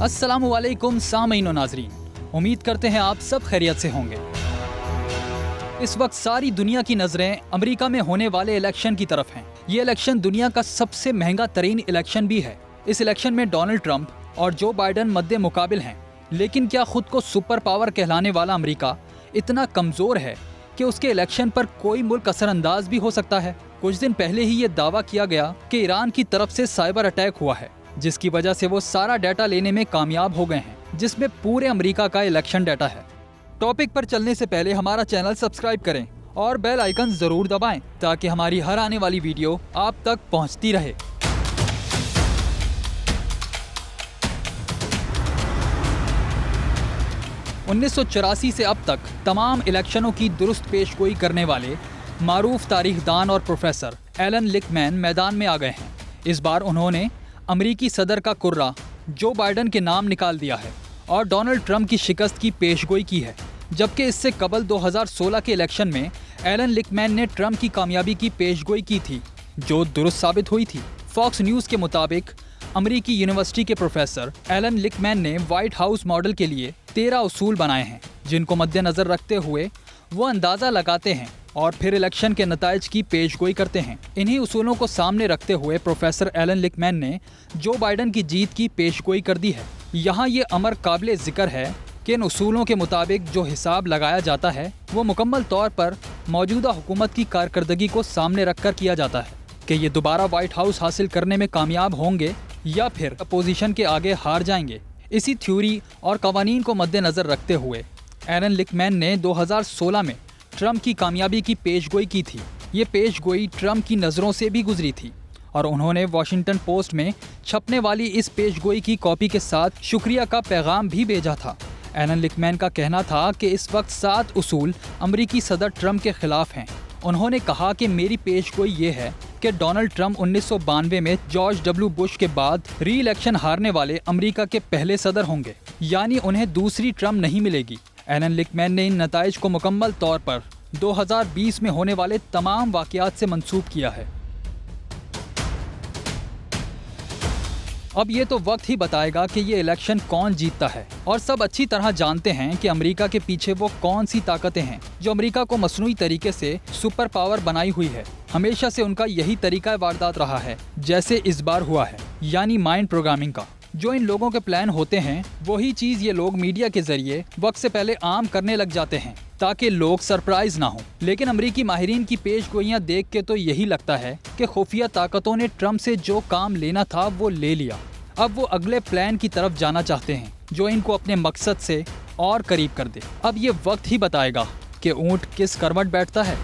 अस्सलामुअलैकुम सामीन व नाज़रीन, उम्मीद करते हैं आप सब खैरियत से होंगे। इस वक्त सारी दुनिया की नज़रें अमेरिका में होने वाले इलेक्शन की तरफ हैं। ये इलेक्शन दुनिया का सबसे महंगा तरीन इलेक्शन भी है। इस इलेक्शन में डोनाल्ड ट्रंप और जो बाइडन मद्दे मुकाबिल हैं। लेकिन क्या खुद को सुपर पावर कहलाने वाला अमेरिका इतना कमज़ोर है कि उसके इलेक्शन पर कोई मुल्क असरअंदाज भी हो सकता है? कुछ दिन पहले ही ये दावा किया गया कि ईरान की तरफ से साइबर अटैक हुआ है, जिसकी वजह से वो सारा डाटा लेने में कामयाब हो गए हैं, जिसमें पूरे अमेरिका का इलेक्शन डाटा है। टॉपिक पर चलने से पहले हमारा चैनल सब्सक्राइब करें और बेल आइकन जरूर दबाएं ताकि हमारी हर आने वाली वीडियो आप तक पहुंचती रहे। उन्नीस से अब तक तमाम इलेक्शनों की दुरुस्त पेशगोई करने वाले मारूफ तारीखदान और प्रोफेसर एलन लिकमैन मैदान में आ गए हैं। इस बार उन्होंने अमरीकी सदर का कुर्रा जो बाइडन के नाम निकाल दिया है और डोनाल्ड ट्रंप की शिकस्त की पेशगोई की है, जबकि इससे कबल 2016 के इलेक्शन में एलन लिकमैन ने ट्रंप की कामयाबी की पेशगोई की थी, जो दुरुस्त साबित हुई थी। फॉक्स न्यूज़ के मुताबिक अमरीकी यूनिवर्सिटी के प्रोफेसर एलन लिकमैन ने व्हाइट हाउस मॉडल के लिए 13 उसूल बनाए हैं, जिनको मद्देनजर रखते हुए वो अंदाज़ा लगाते हैं और फिर इलेक्शन के नताइज की पेशगोई करते हैं। इन्हीं उसूलों को सामने रखते हुए प्रोफेसर एलन लिकमैन ने जो बाइडन की जीत की पेशगोई कर दी है। यहाँ ये अमर काबिल जिक्र है कि इन उसूलों के मुताबिक जो हिसाब लगाया जाता है वो मुकम्मल तौर पर मौजूदा हुकूमत की कारकर्दगी को सामने रखकर किया जाता है कि ये दोबारा व्हाइट हाउस हासिल करने में कामयाब होंगे या फिर अपोजिशन के आगे हार जाएंगे। इसी थ्योरी और कवानीन को मद्देनजर रखते हुए एलन लिकमैन ने 2016 में ट्रंप की कामयाबी की पेशगोई की थी। ये पेशगोई ट्रंप की नज़रों से भी गुजरी थी और उन्होंने वॉशिंगटन पोस्ट में छपने वाली इस पेशगोई की कॉपी के साथ शुक्रिया का पैगाम भी भेजा था। एलन लिकमैन का कहना था कि इस वक्त 7 उसूल अमरीकी सदर ट्रंप के खिलाफ हैं। उन्होंने कहा कि मेरी पेशगोई ये है कि डोनाल्ड ट्रंप 1992 में जॉर्ज डब्ल्यू बुश के बाद री इलेक्शन हारने वाले अमेरिका के पहले सदर होंगे, यानी उन्हें दूसरी ट्रंप नहीं मिलेगी। एलन लिकमैन ने इन नताइज को मुकम्मल तौर पर 2020 में होने वाले तमाम वाक़यात से मंसूब किया है। अब ये तो वक्त ही बताएगा कि ये इलेक्शन कौन जीतता है, और सब अच्छी तरह जानते हैं कि अमेरिका के पीछे वो कौन सी ताकतें हैं जो अमेरिका को मसनूई तरीके से सुपर पावर बनाई हुई है। हमेशा से उनका यही तरीका वारदात रहा है, जैसे इस बार हुआ है, यानी माइंड प्रोग्रामिंग का। जो इन लोगों के प्लान होते हैं वही चीज़ ये लोग मीडिया के जरिए वक्त से पहले आम करने लग जाते हैं ताकि लोग सरप्राइज ना हो। लेकिन अमरीकी माहिरीन की पेशगोइयाँ देख के तो यही लगता है कि खुफिया ताकतों ने ट्रंप से जो काम लेना था वो ले लिया। अब वो अगले प्लान की तरफ जाना चाहते हैं जो इनको अपने मकसद से और करीब कर दे। अब ये वक्त ही बताएगा कि ऊँट किस करवट बैठता है।